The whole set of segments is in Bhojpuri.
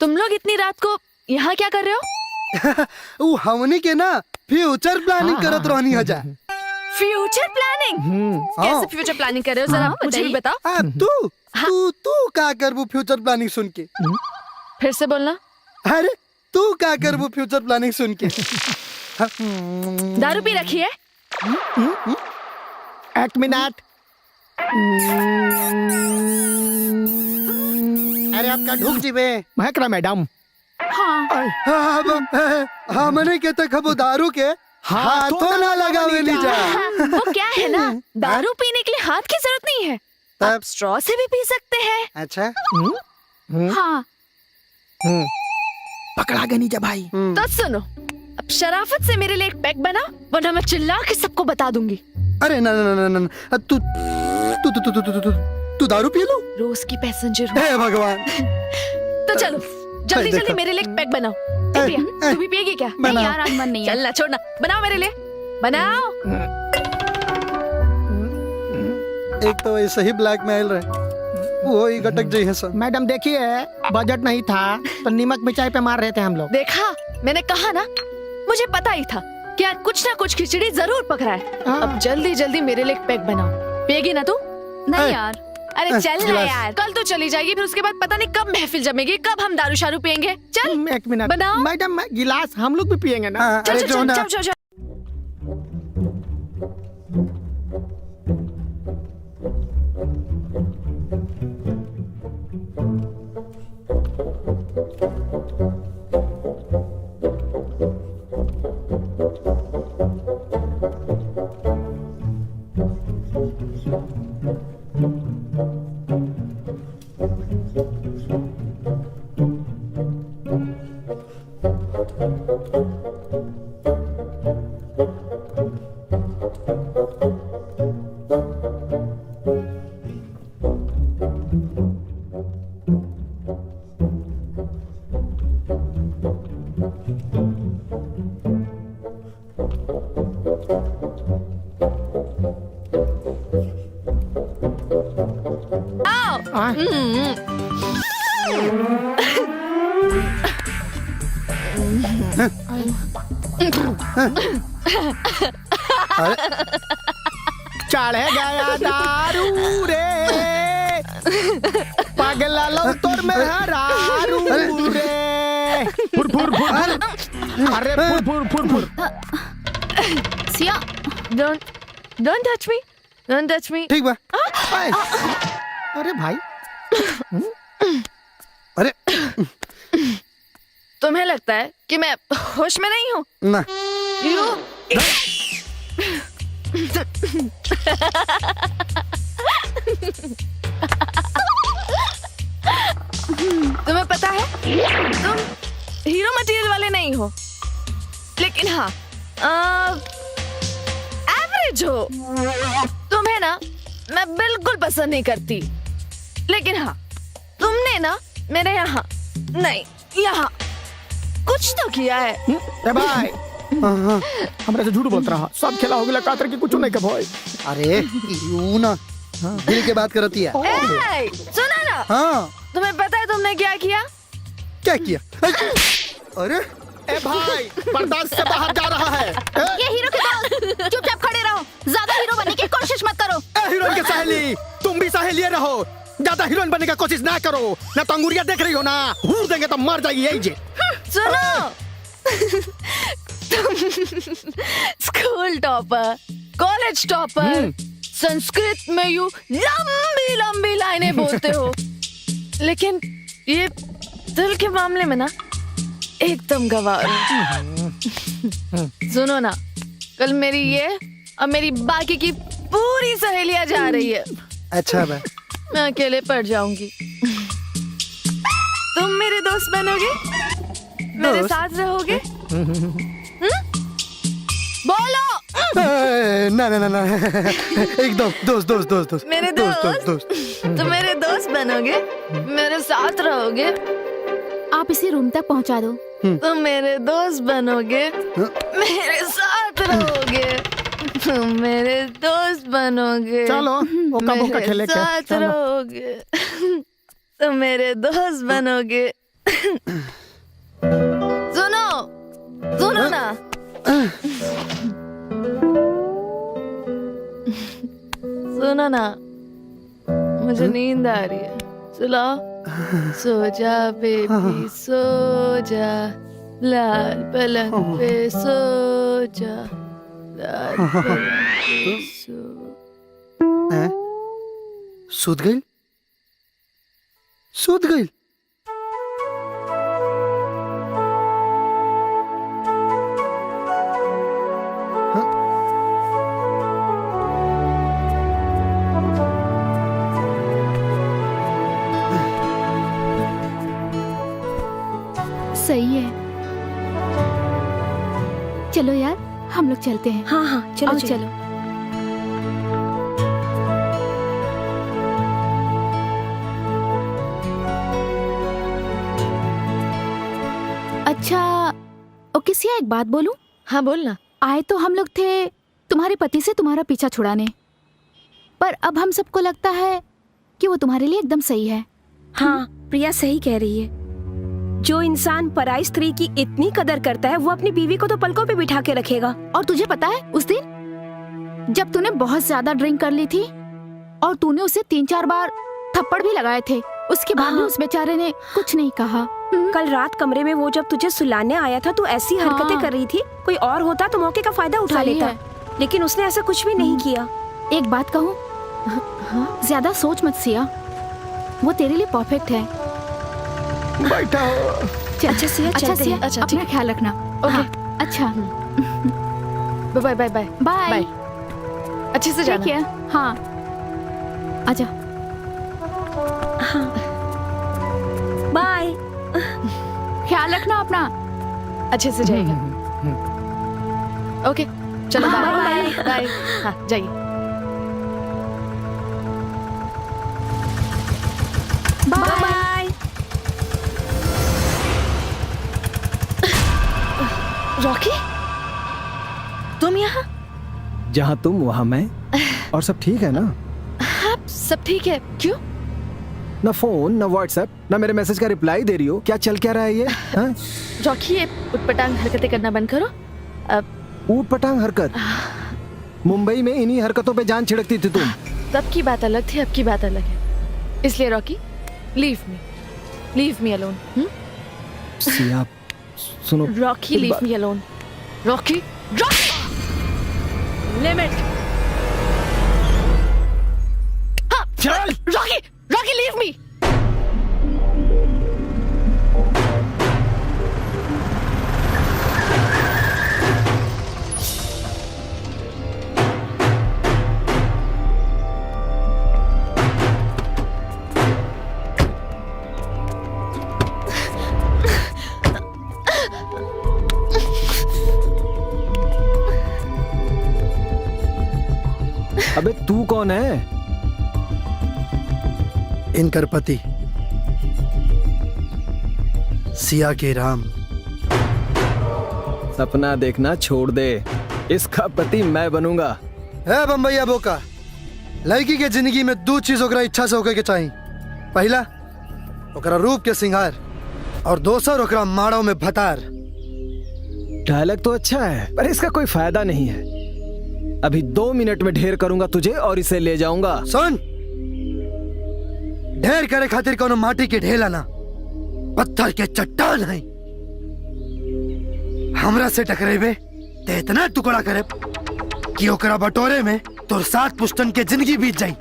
तुम लोग इतनी रात को यहाँ क्या कर रहे हो? वो हमनी के ना फ्यूचर प्लानिंग करत रहनी है जा। Future planning? कैसे फ्यूचर प्लानिंग कर रहे हो, जरा मुझे भी बताओ। तू क्या करबू फ्यूचर प्लानिंग सुन के? फिर से बोलना। अरे तू क्या करबू फ्यूचर प्लानिंग सुन के? दारू पी रखी है? एक मिनट। अरे आपका ढूक जीवे महकरा मैडम। हमने के तक अब दारू के हाथों ना लगावे ली जा। वो क्या है ना, दारू पीने के लिए हाथ की जरूरत नहीं है, आप स्ट्रॉ से भी पी सकते हैं। अच्छा हाँ पकड़ा गया नीचा भाई। तो सुनो, अब शराफत से मेरे लिए एक पैक बना, वरना मैं चिल्ला के सबको बता दूंगी। अरे ना ना ना ना, तू दारू पी लो। रोज की पैसेंजर हे भगवान। तो चलो जल्दी जल्दी मेरे लिए एक पैक बनाओ। प्रिया, तू भी पिएगी क्या? नहीं यार, आज मन नहीं है। चलना छोड़ना, बनाओ मेरे लिए, बनाओ। एक तो ऐसे ही ब्लैकमेल रहे, वो ही गटक जी है सर। मैडम देखिए, बजट नहीं था तो नीमक मिर्चाई पे मार रहे थे हम लोग। देखा, मैंने कहा ना, मुझे पता ही था कि आज कुछ ना कुछ खिचड़ी जरूर पकड़ा है। अब जल्दी जल्दी मेरे लिए एक पैक बनाओ। पिएगी ना तू? नहीं यार। अरे चल ना यार, कल तो चली जाएगी, फिर उसके बाद पता नहीं कब महफिल जमेगी, कब हम दारू शारू पियेंगे। चल एक मिनट बनाओ। मैडम, गिलास हम लोग भी पियेंगे ना। चल अरे चल जो चल ना चल चल चल। चढ़े गया दारू रे, पगला लो तोर में हरारू रे। फुर फुर फुर, अरे फुर फुर फुर फुर। सिया, Don't touch me, don't touch me। ठीक बा। अरे भाई, अरे तुम्हें लगता है कि मैं होश में नहीं हूँ? ना तुम्हें पता है, तुम हीरो मटेरियल वाले नहीं हो, लेकिन हाँ एवरेज हो। तुम्हें ना मैं बिल्कुल पसंद नहीं करती, लेकिन हाँ तुमने ना मेरे यहाँ नहीं, यहाँ कुछ तो किया है। ए भाई, हमरा से झूठ बोलता रहा, सब खेला हो गया कातर की कुछ नहीं के भाई। अरे यू ना दिल के बात करती है। सुना ना, हाँ तुम्हें पता है तुमने क्या किया? क्या किया? अरे ए भाई, बर्दाश्त से बाहर जा रहा है। ये हीरो के दोस्त, चुपचाप खड़े रहो, ज्यादा हीरो बनने की कोशिश मत करो। ए हीरोइन के सहेली, तुम भी सहेली रहो, ज्यादा हीरोइन बनने की कोशिश ना करो, ना तो अंगुरिया देख रही हो ना, हूर देंगे तो मर जाएगी यही जे। सुनो, school topper, college topper, Sanskrit में यूं लंबी लंबी लाइनें बोलते हो, लेकिन ये दिल के मामले में ना एकदम गवार। सुनो ना, कल मेरी ये और मेरी बाकी की पूरी सहेलियां जा रही है। अच्छा बा, मैं अकेले पड़ जाऊंगी। तुम मेरे दोस्त बनोगे, मेरे साथ रहोगे? बोलो। ना ना ना ना, एकदम दोस्त दोस्त दोस्त दोस्त मेरे दोस्त, तुम मेरे दोस्त बनोगे, मेरे साथ रहोगे? आप इसे रूम तक पहुंचा दो। तुम मेरे दोस्त बनोगे, मेरे साथ रहोगे, तुम मेरे दोस्त बनोगे, चलो ओका बोका खेले के साथ चलो। रहोगे, तुम मेरे दोस्त बनोगे, सुनो सुनो ना, सुनो ना, मुझे नींद आ रही है, सुलाओ। सो जा बेबी सो जा, लाल पलंग पे सो जा, लाल पलंग पे सो। सूत गई, सूत गई। सही है। चलो यार हम लोग चलते हैं। हाँ हाँ चलो आओ, चलो। अच्छा ओके सिया, एक बात बोलूं? हाँ बोलना। आए तो हम लोग थे तुम्हारे पति से तुम्हारा पीछा छुड़ाने, पर अब हम सबको लगता है कि वो तुम्हारे लिए एकदम सही है। हाँ प्रिया सही कह रही है। जो इंसान पराई स्त्री की इतनी कदर करता है वो अपनी बीवी को तो पलकों पे बिठा के रखेगा। और तुझे पता है उस दिन जब तूने बहुत ज्यादा ड्रिंक कर ली थी और तूने उसे 3-4 बार थप्पड़ भी लगाए थे, उसके बाद भी हाँ। उस बेचारे ने कुछ नहीं कहा। कल रात कमरे में वो जब तुझे सुलाने आया था तो ऐसी हरकतें हाँ। कर रही थी, कोई और होता तो मौके का फायदा उठा सही लेता, है। लेकिन उसने ऐसा कुछ भी नहीं किया। एक बात कहूँ, ज्यादा सोच मत सिया, वो तेरे लिए परफेक्ट है। बैठा हो। अच्छा सिया अच्छा चलते सिया, हैं। अच्छा, अपना ठीक। ख्याल रखना। ओके। हाँ, अच्छा bye bye bye bye. Bye. अच्छे से जाना। ठीक है। हाँ आजा। बाय। ख्याल रखना अपना। अच्छे से जाइएगा। ओके चलो हाँ, बाय बाय। बाय। हाँ जाइए। बाय। रॉकी तुम यहाँ? जहाँ तुम वहाँ मैं। और सब ठीक है ना? हाँ सब ठीक है। क्यों? ना फोन ना व्हाट्सएप ना मेरे मैसेज का रिप्लाई दे रही हो, क्या चल क्या रहा है ये? हाँ? रॉकी ये उटपटांग हरकतें करना बंद करो। अब ऊट पटांग हरकत। मुंबई में इन्हीं हरकतों पे जान छिड़कती थी तुम। तब की बात अलग थी, अब की बात अलग है। इसलिए रॉकी लीव मी अलोन। सिया सुनो। रॉकी एक लीव बात- मी अलोन। Rocky limit. हाँ चल। Rocky leave me. अबे तू कौन है? इनकर पति सिया के राम। सपना देखना छोड़ दे, इसका पति मैं बनूंगा। है बम्बैया बोका, लड़की के जिंदगी में 2 चीज ओकरा इच्छा से होके के चाहिए। पहला ओकरा रूप के सिंगार और दोसर ओकरा माड़ों में भतार। डायलॉग तो अच्छा है पर इसका कोई फायदा नहीं है। अभी 2 मिनट में ढेर करूंगा तुझे और इसे ले जाऊंगा। सुन, ढेर करे खातिर कोनो माटी के ढेला ना, पत्थर के चट्टान है। हमरा से टकरेबे ते इतना टुकड़ा करे कि ओकरा बटोरे में तोर 7 पुश्तन के जिंदगी बीत जाई।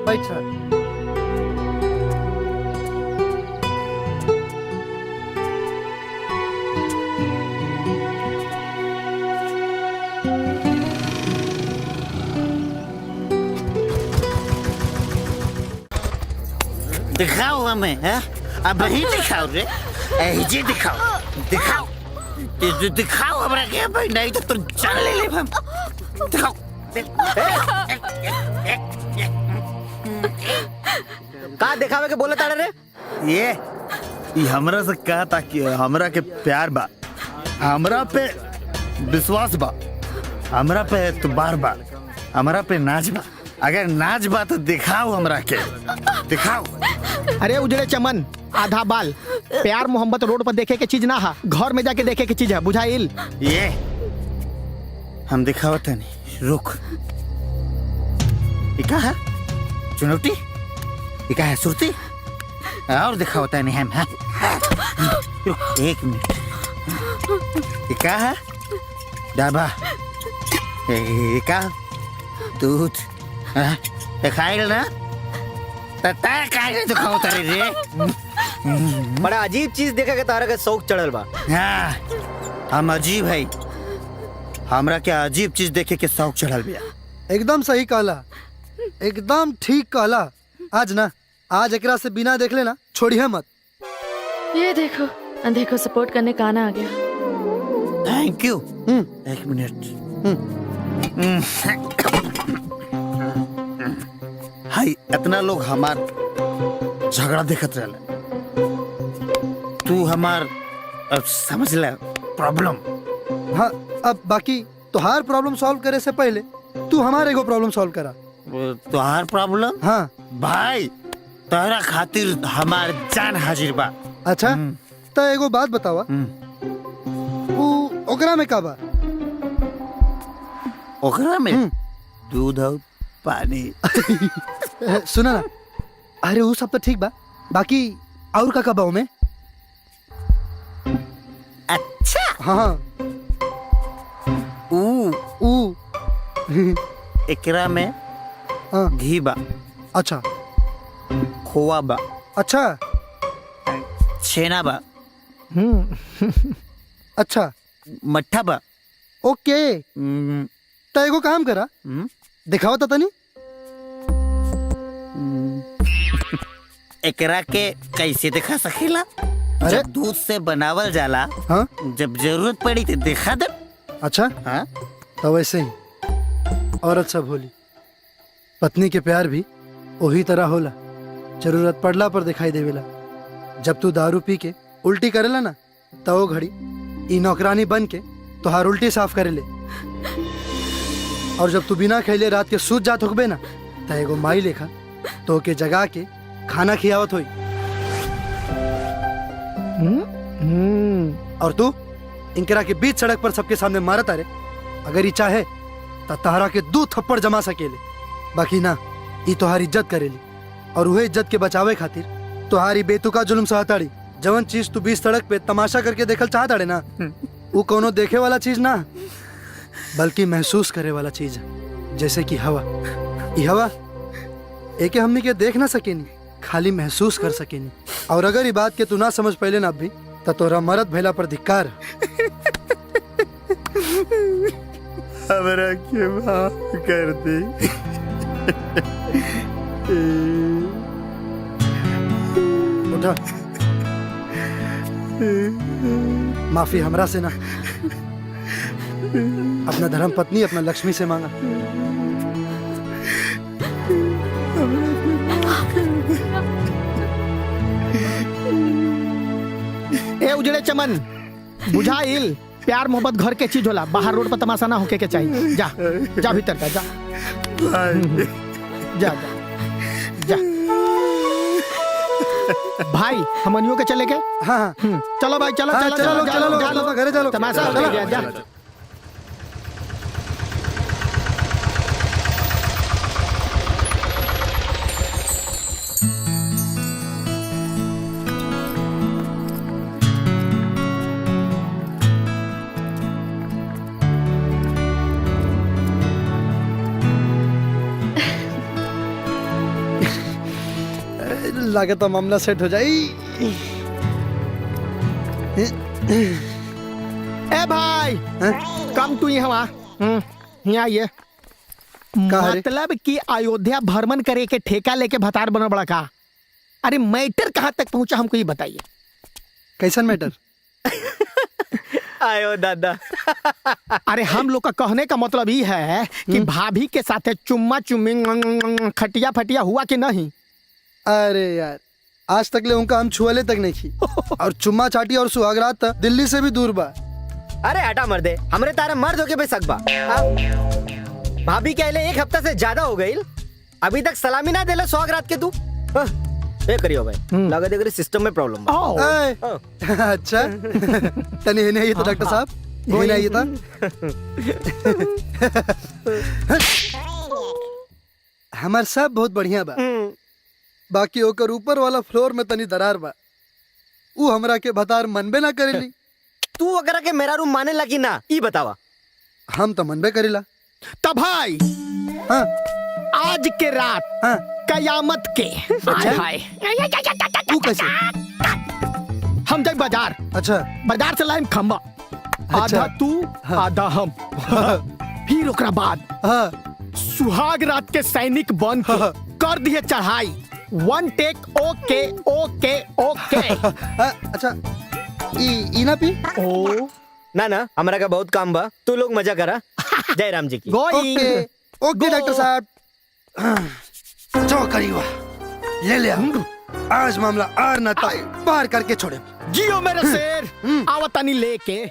बैठ सर। दिखाओ हमें, है? अब ही दिखाओ रे, जी दिखाओ, दिखाओ, दिखाओ हमरा के भाई, नहीं तो तुम चल ले हम, दिखाओ। का दिखावे के बोले ताड़े रे? ये हमरा से कहा था कि हमरा के प्यार बा, हमरा पे विश्वास बा, हमरा पे एतबार बा, हमरा पे नाज बा। अगर नाच बा तो दिखाओ हमरा के, दिखाओ। अरे उजड़े चमन, आधा बाल, प्यार मोहब्बत रोड पर देखे के चीज ना है, घर में जाके देखे के चीज है, बुझाइल? ये हम दिखावत नहीं, रुक। ये क्या है? चुनौती? ये क्या है? सुरती? और दिखावत नहीं हम, हाँ? रुक एक मिनट। ये क्या है? डाबा? ये क्या? दूध? खाएगा ना? दिखाओ तारे रे। बड़ा अजीब चीज देखे के तारा के शौक चढ़ल बा। हाँ, हम अजीब है, हमरा क्या अजीब चीज देखे के शौक चढ़ल बिया। एकदम सही कहला, एकदम ठीक कहला। आज ना, आज एकरा से बिना देख लेना छोड़िए मत। ये देखो, देखो सपोर्ट करने का आना आ गया। Thank you. एक मिनट। हाय, इतना लोग हमार झगड़ा देखत रहले, तू हमार अब समझ ले प्रॉब्लम। हाँ, अब बाकी तुहार प्रॉब्लम सॉल्व करे से पहले तू हमारे को प्रॉब्लम सॉल्व करा। तुहार प्रॉब्लम? हाँ भाई, तोहरा खातिर हमार जान हाजिर बा। अच्छा, तो एगो बात बतावा, ओकरा में का बा? ओकरा में दूध और पानी। सुना ना, अरे वो सब तो ठीक बा, बाकी और का बाव में? अच्छा, हाँ, ऊ एकरा में हाँ, घी बा, अच्छा खोआ बा, अच्छा छेना बा, अच्छा, मट्ठा बा। ओके, तो एगो काम करा, दिखाओ तो तनी। एकरा के कैसे दिखा सकेला? अरे जब दूध से बनावल जाला, हाँ, जब जरूरत पड़ी तो दिखा दे। अच्छा, हाँ? तो वैसे ही औरत सब होली, पत्नी के प्यार भी वही तरह होला, जरूरत पड़ला पर दिखाई देवेला। जब तू दारू पी के उल्टी करेला ना, तो वो घड़ी ई नौकरानी बन के तोहार उल्टी साफ करेले, और जब तू बिना खैले रात के सूत जात होकबे ना, तो एगो माई लेखा तो के जगा के खाना खियावत होई। और तू इनकरा के बीच सड़क पर सबके सामने मारत अरे, अगर ही चाहे तो तहरा के 2 थप्पड़ जमा सकेले, बाकी ना, ई तोहार इज्जत करेली, और वह इज्जत के बचावे खातिर तोहारी बेतुका जुल्म सहताड़ी। जवन चीज तू बीच सड़क पे तमाशा करके देखल चाहताड़े ना, वो कोनो देखे वाला चीज ना, बल्कि महसूस करे वाला चीज है। जैसे कि हवा, ये हवा एके हमनी के देख ना सकेनी, खाली महसूस कर सकेनी। और अगर ये बात के तू ना समझ पहले ना भी, तो तोरा मरद भैला पर धिक्कार। हमरा के माफ कर दे। उठा। माफी हमरा से ना, अपना धर्म पत्नी अपना लक्ष्मी से मांगा। ए उजड़े चमन, बुझाइल प्यार मोहब्बत घर के चीज होला, बाहर रोड पर तमाशा ना होके के चाहिए। जा जा भीतर का, जा जा जा, जा। भाई हमनियों के चले के। हाँ हाँ चलो भाई, चलो हाँ, चलो चलो, चलो चलो, चलो, चलो, घरे चलो। तमाशा चलो, हो गया, जा। लागत तो मामला सेट हो जाए। ए भाई, कम तू यहाँ यहाँ आइए। का है रे? मतलब कि अयोध्या भ्रमण करे के ठेका लेके भतार बना बड़ा का। अरे मैटर कहाँ तक पहुंचा हमको ये बताइए। कैसन मैटर? आयो दादा। अरे हम लोग का कहने का मतलब ये है कि भाभी के साथ चुम्मा चुम्मी खटिया फटिया हुआ कि नहीं। अरे यार, आज तक ले उनका हम छुअले तक नहीं की, और चुम्मा चाटी और सुहागरात तक दिल्ली से भी दूर बा। अरे हटा मर्दे, हमरे तारा मर्द होके भी सकबा। भाभी के अले 1 हफ्ता से ज्यादा हो गई, अभी तक सलामी ना देला सुहागरात के तू। ए करियो भाई, लगा देख सिस्टम में प्रॉब्लम बा। ए, अच्छा तनी है नहीं तो डॉक्टर साहब, ये नहीं था। हमार सब बहुत बढ़िया बा, बाकी ओकर ऊपर वाला फ्लोर में तनी दरार बा। ऊ हमरा के भतार मनबे ना करेली। तू अगर के मेरा रूम माने लगी ना, ई बतावा। हम तो मनबे करेला। तब भाई हाँ आज के रात हाँ, कयामत के हाय तू कैसे? हम जाए बाजार, अच्छा बाजार से लाइम खम्बा, आधा तू आधा हम। फिर ओकरा बाद हाँ सुहाग रात के सैनिक बन के कर दिए चढ़ाई। 1 टेक। ओके ओके ओके। अच्छा ई ना पी। ओ ना हमरा का बहुत काम बा, तू लोग मजा करा। जय राम जी की। गोइंग। ओके ओके डॉक्टर साहब, जो करियो ले ले। आज मामला आर ना पार करके छोड़े। जियो मेरे शेर, आवतानी लेके।